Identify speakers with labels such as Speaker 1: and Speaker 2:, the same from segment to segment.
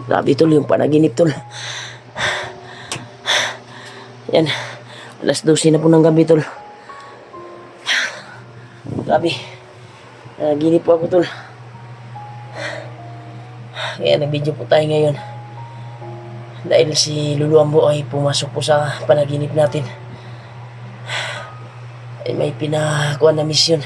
Speaker 1: Grabe tol yung panaginip tol. Yan. Alas 12 na po ng gabi tol. Grabe. Panaginip po ako tol. Kaya nag-video po tayo ngayon. Dahil si Lulu Ambo ay pumasok po sa panaginip natin. Ay may pinakuha na misyon.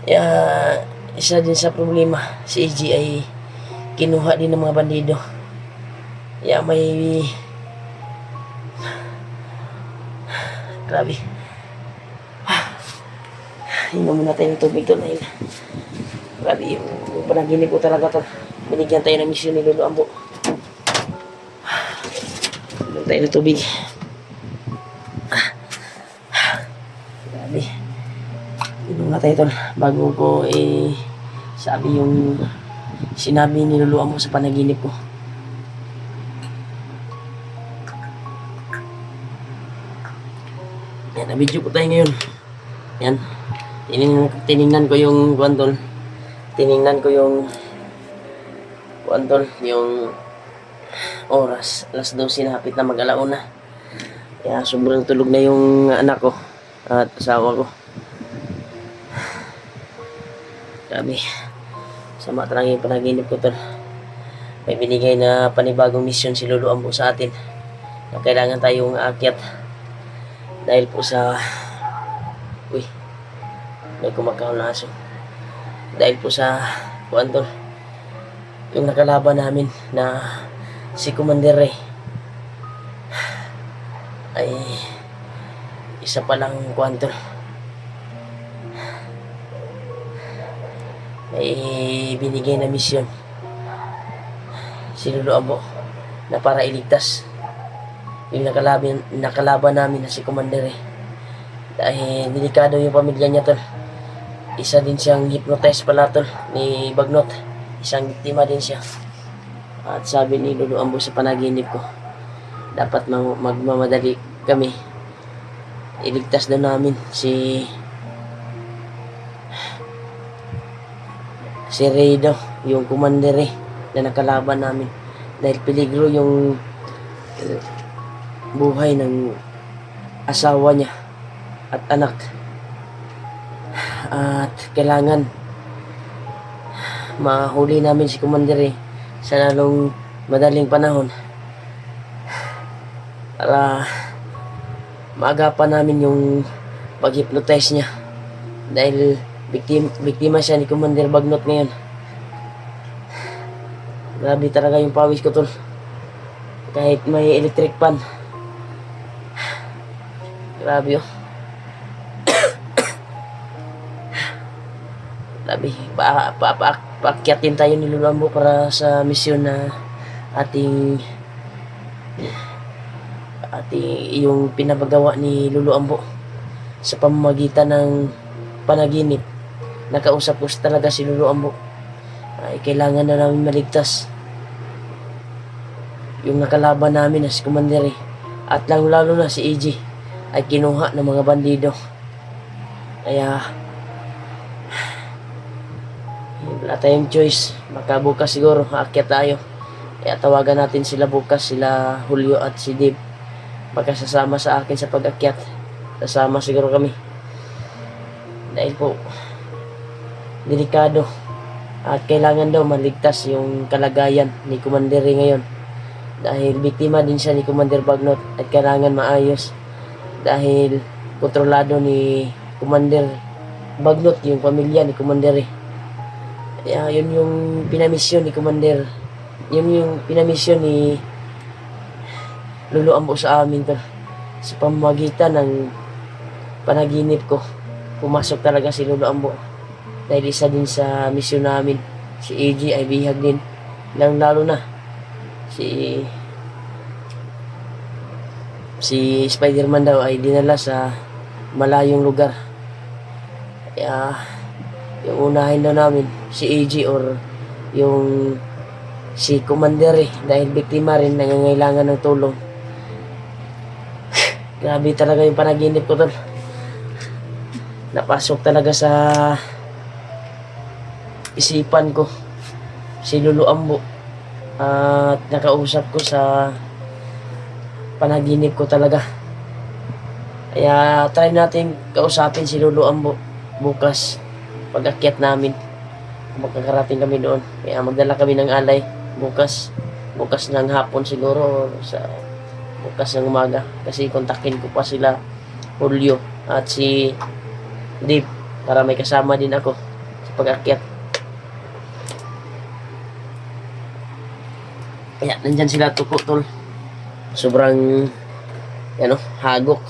Speaker 1: Kaya isa din sa problema, si EG ay kinuha din ng mga bandido. Kaya may grabe. Inom muna tayo ng tubig to dahil grabe yung panaginip ko talaga to. Binigyan tayo ng misyon ni Lulu Ambo. Inom tayo ng tubig. Grabe. Inom na tayo tol bago ko sabi yung sinabi ni Lulu Ambo sa panaginip ko. Yan, na-video ko tayo ngayon. Yan. Tiningnan ko yung kuwantol. Tiningnan ko yung kuwantol, yung oras. Alas 12 na, hapit na mag-alauna. Kaya sobrang tulog na yung anak ko at asawa ko. Grabe. Sama talaga yung panaginip ko tol. May binigay na panibagong misyon si Lulu Ambo sa atin. Na kailangan tayong aakyat. Dahil po sa may kumakahon na aso. Dahil po sa kuwantol, yung nakalaban namin na si Commander Ray ay isa palang kuwantol. May binigay na misyon si Lulu Ambo na para iligtas yung nakalaban namin na si Commander Ray. Dahil delikado yung pamilya niya tol. Isa din siyang hypnotize pala tol ni Bagnot. Isang biktima din siya. At sabi ni Lulu Ambo sa panaginip ko, dapat magmamadali kami. Iligtas daw namin si Ray daw, yung Commander Ray na nakalaban namin. Dahil peligro yung buhay ng asawa niya at anak. At kailangan mahuli namin si Commander Ray sa lalong madaling panahon para maagapan namin yung pag-hypnotize niya. Dahil biktima siya ni Commander Bagnot ngayon. Grabe talaga yung pawis ko tol. Kahit may electric fan. Grabe oh. Grabe. Paakyatin tayo ni Lulu Ambo para sa misyon na ating yung pinapagawa ni Lulu Ambo sa pamamagitan ng panaginip. Nakausap ko talaga si Lulu Ambo. Ay kailangan na namin maligtas yung nakalaban namin na si Commander Ray. At lalo na si EG ay kinuha ng mga bandido. Kaya wala tayong choice. Baka bukas siguro aakyat tayo. Kaya tawagan natin sila bukas, sila Julio at si Dave. Baka sasama sa akin sa pag-akyat. Sasama siguro kami. Dahil po delikado at kailangan daw maligtas yung kalagayan ni Commander Ray ngayon. Dahil biktima din siya ni Commander Bagnot at kailangan maayos. Dahil kontrolado ni Commander Bagnot yung pamilya ni Commander Ray. Kaya yun yung pinamisyon ni Commander. Yun yung pinamisyon ni Lulu Ambo sa amin tol. Sa pamamagitan ng panaginip ko, pumasok talaga si Lulu Ambo. Dahil isa din sa misyon namin. Si EG ay bihag din. Lalo na si Spider-Man daw ay dinala sa malayong lugar. Kaya yung unahin daw namin si EG or yung si Commander dahil biktima rin, nangangailangan ng tulong. Grabe talaga yung panaginip ko tol. Napasok talaga sa isipan ko si Lolo Ambo at nakausap ko sa panaginip ko talaga. Kaya try natin kausapin si Lolo Ambo bukas pag-akyat namin. Magkakarating kami doon. Kaya magdala kami ng alay bukas. Bukas ng hapon siguro o sa bukas ng umaga. Kasi kontakin ko pa sila Julio at si Dave para may kasama din ako sa pag-akyat. Kaya nandyan sila Tuko tol. Sobrang hagok.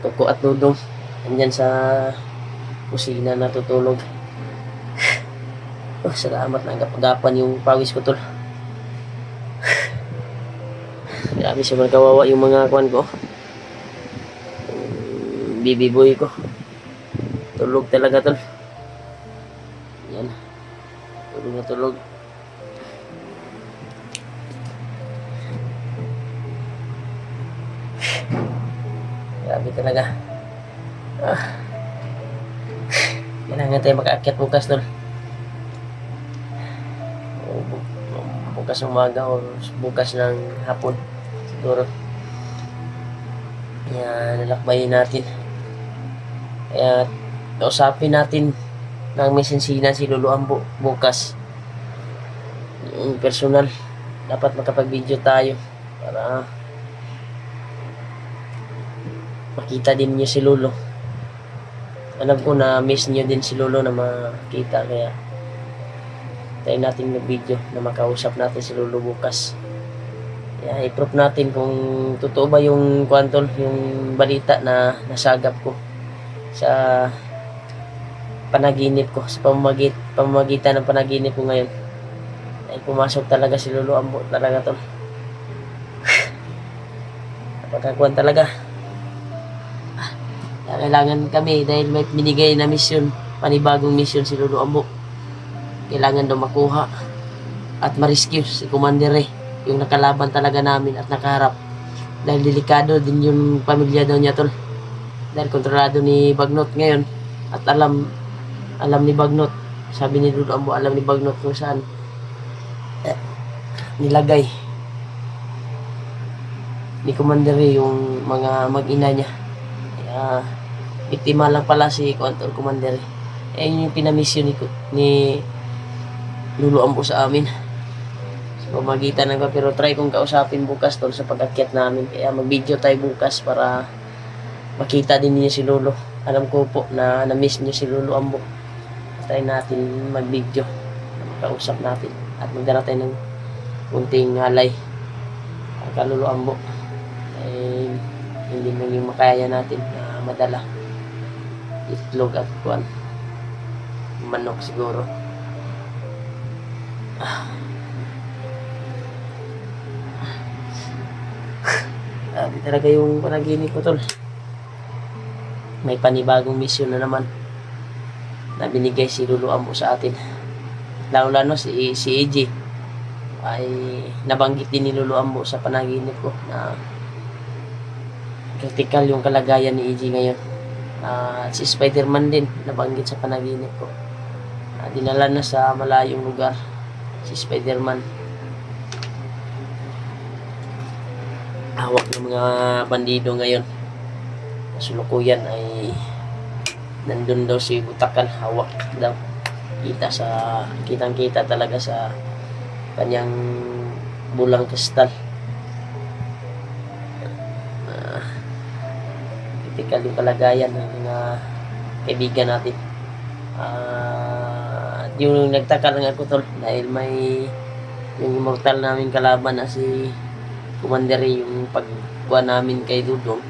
Speaker 1: Tuko at Dudong nandyan sa kusina natutulog. Salamat na gapagapan yung pawis ko tol. Grabe siya man kawawa yung mga kwan ko. Baby boy ko. Tulog talaga tol. Yan. Tulog na tulog. Grabe talaga. Kailangan tayo makaakyat bukas tol. Bukas ng umaga o bukas ng hapon siguro. Kaya nalakbayin natin. Kaya kausapin natin ng mesensinan si Lolo Ambo bukas. Yung personal. Dapat makapag-video tayo para makita din niyo si Lolo. Alam ko na miss niyo din si Lolo na makita, kaya tayo natin mag-video na makausap natin si Lolo bukas. Kaya i-proof natin kung totoo ba yung kwantol, yung balita na nasagap ko sa panaginip ko, sa pamamagitan ng panaginip ko ngayon. Ay pumasok talaga si Lolo Ambo talaga tol. Napagkakuan talaga. Kailangan kami dahil may binigay na misyon, panibagong misyon si Lolo Ambo. Kailangan daw makuha at ma-rescue si Commander Ray, yung nakalaban talaga namin at nakaharap. Dahil delikado din yung pamilya daw niya tol. Dahil kontrolado ni Bagnot ngayon at alam ni Bagnot. Sabi ni Lolo Ambo, alam ni Bagnot kung saan nilagay ni Commander Ray yung mga mag-ina niya. Kaya biktima lang pala si Commander Ray. Yun yung pinamisyon ni Lolo Ambo sa amin. So pamagitan ng pero try kong kausapin bukas tol sa pag-akyat namin. Kaya mag-video tayo bukas para makita din niyo si Lolo. Alam ko po na na-miss niyo si Lolo Ambo. Try natin mag-video, makausap natin at magdala tayo ng kunting alay kay Lolo Ambo. Hindi mo yung makaya natin na madala itlog at kuwan, manok siguro. Grabe talaga yung panaginip ko tol. May panibagong misyon na naman na binigay si Lolo Ambo sa atin. Lalo si AJ ay nabanggit din ni Lolo Ambo sa panaginip ko na critical yung kalagayan ni AJ ngayon. Si Spider-Man din nabanggit sa panaginip ko. Dinala na sa malayong lugar si Spider-Man. Hawak ng mga bandido ngayon. Sulukuyan ay nandun daw si Butakan, hawak daw. Kitang-kita talaga sa kanyang bulang kristal. Critical yung kalagayan ng mga kaibigan natin. Yung nagtaka lang ako tol dahil may yung immortal namin kalaban na si Commander, yung pagkuha namin kay Dudong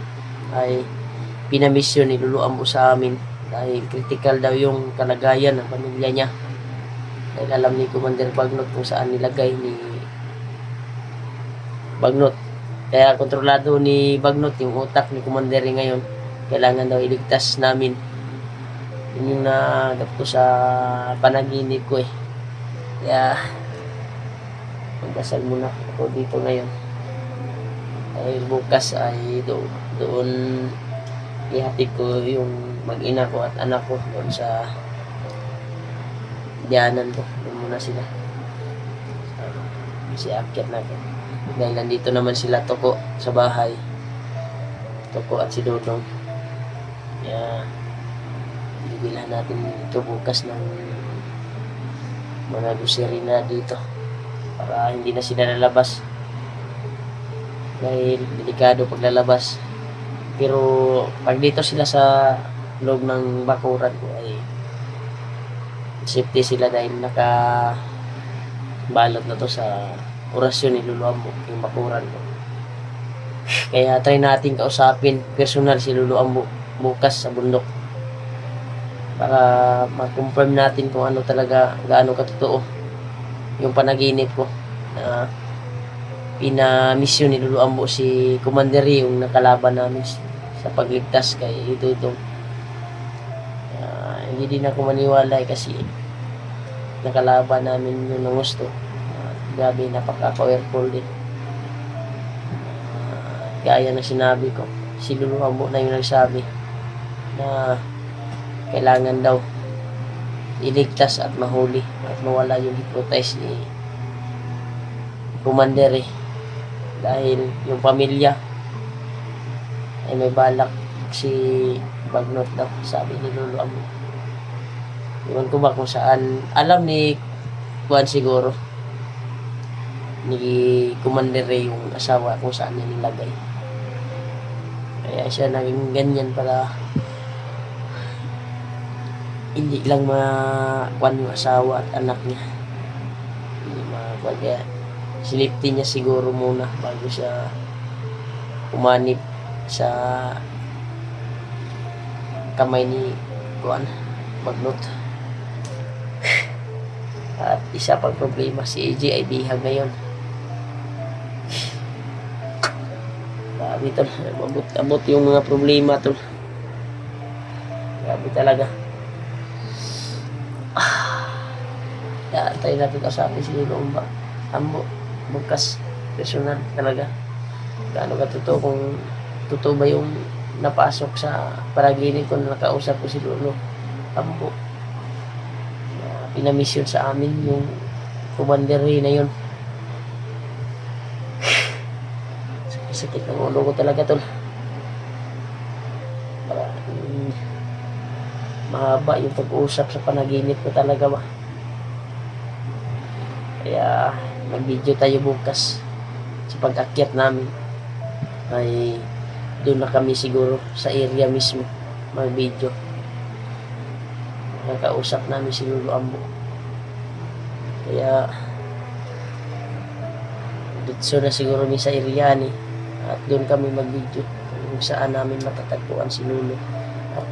Speaker 1: ay pinamisyon ni Lolo Ambo sa amin dahil critical daw yung kalagayan ng pamilya niya. Dahil alam ni Commander Bagnot kung saan nilagay ni Bagnot. Kaya kontrolado ni Bagnot yung utak ni Commander ngayon. Kailangan daw iligtas namin. Yun yung nagap ko sa panaginip ko eh. Kaya magdasal muna ako dito ngayon. Dahil bukas ay doon ihatid ko yung mag-ina ko at anak ko doon sa Diyanan ko. Doon muna sila. Kasi akyat natin. Dahil nandito naman sila Toko sa bahay. Toko at si Dodong. Kaya bibilhan natin ito bukas ng mga grocery na dito. Para hindi na sila lalabas. Dahil delikado paglalabas. Pero pag dito sila sa loob ng bakuran ko ay safety sila dahil balot na to sa orasyon ni Lolo Ambo, yung bakuran ko. Kaya try natin kausapin personal si Lolo Ambo bukas sa bundok para ma-confirm natin kung ano talaga, gaano katotoo yung panaginip ko na pina-mission ni Lolo Ambo si Commander yung nakalaban namin sa pagligtas kay Dudong. Hindi din ako maniwala kasi nakalaban namin yung nangusto. Grabe, napaka-powerful din. Gaya na sinabi ko, si Lolo Ambo na yung nagsabi na kailangan daw iligtas at mahuli at mawala yung hypnotize ni Commander dahil yung pamilya ay may balak si Bagnot daw, sabi ni Lolo Ambo. Iwan ko ba kung saan, alam ni Juan siguro ni Commander yung asawa kung saan niya nilagay. Kaya siya naging ganyan para hindi lang makuan yung asawa at anak niya. Hindi makuan, kaya siliptin niya siguro muna bago siya umanip sa kamay ni Juan Bagnot. At isa pang problema, si AJ ay bihag ngayon. Grabe tol, abot yung mga problema tol. Grabe talaga. Kaya tayo natin kasapin si Lolo Ambo bukas personal talaga. Gaano ka totoo, kung totoo ba yung napasok sa panaginip ko na nakausap ko si Lolo Ambo. Pinamisyon sa amin yung Commander na yun. Sakit ng ulo ko talaga tol. Mahaba yung pag-uusap sa panaginip ko talaga ba. Kaya mag-video tayo bukas sa pag-akyat namin. Ay doon na kami siguro sa area mismo mag-video. Nakausap namin si Lolo Ambo. Kaya dito na siguro ni sa area ni at doon kami mag-video kung saan namin matatagpuan si Lolo at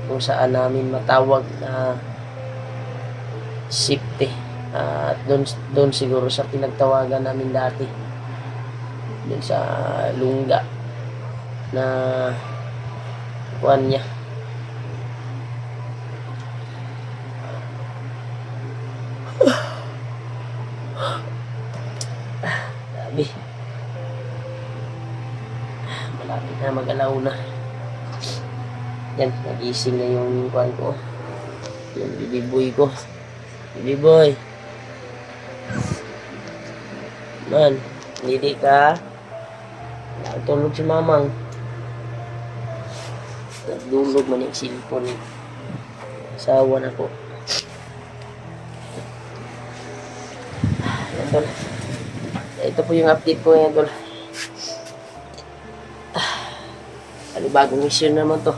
Speaker 1: kung saan namin matawag na safety. At doon siguro sa pinagtawagan namin dati doon sa Lungga na kuan niya. Sabi malapit na mag-alauna. Yan, nagising na yung kuan ko, yung bibiboy ko. Bibiboy man, hindi ka natulog si mamang. Nagdulog man yung cellphone. Sawa na ko. Yan tol, ito po yung update ko ngayon tol. Bagong mission naman to.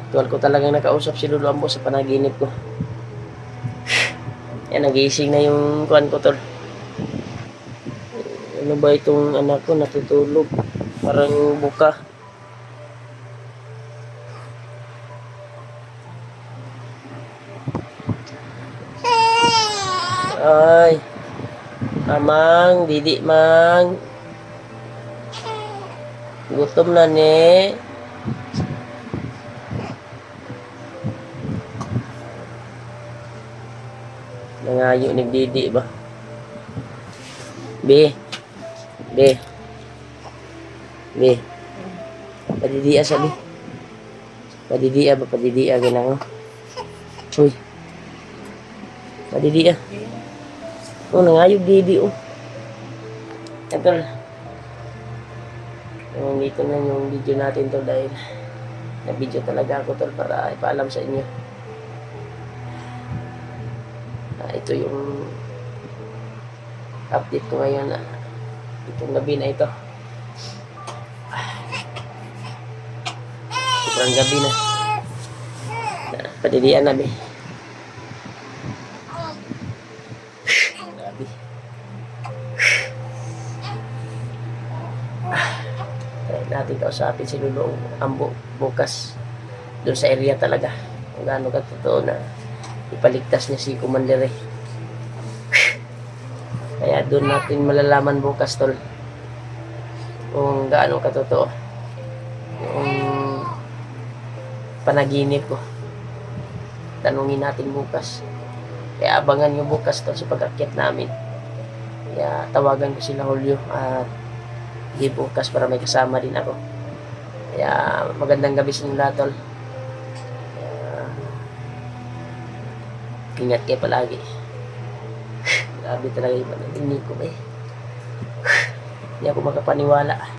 Speaker 1: Actual ko talagang nakausap si Lolo Ambo sa panaginip ko. Yan, nagising na yung kuan ko tol. Ano ba itong anak ko natutulog? Parang buka. Ay, amang, didi mang. Gutom na ni. Nangayo nagdidi ba? Be. Padidia sabi. Padidia ba? Padidia ginang. Uy. Madidi ah. Nangayog didi oh. Tol. Dito na yung video natin tol dahil na-video talaga ako tol para ipaalam sa inyo. Ito yung update ko ngayon na itong gabi na ito. Sobrang gabi na. Padidian namin. Grabe. Try natin kausapin si Lulong Ambo bukas doon sa area talaga kung gaano katotoo na ipaligtas niya si Commander eh. Kaya doon natin malalaman bukas tol kung gaano katotoo yung panaginip ko. Tanungin natin bukas. Kaya abangan nyo bukas tol sa pag-akyat namin. Kaya tawagan ko sila Julio at di bukas para may kasama din ako. Kaya magandang gabi sa inyo lahat tol. Ingat kayo palagi. Grabe talaga yung panaginip ko eh. Hindi ako makapaniwala.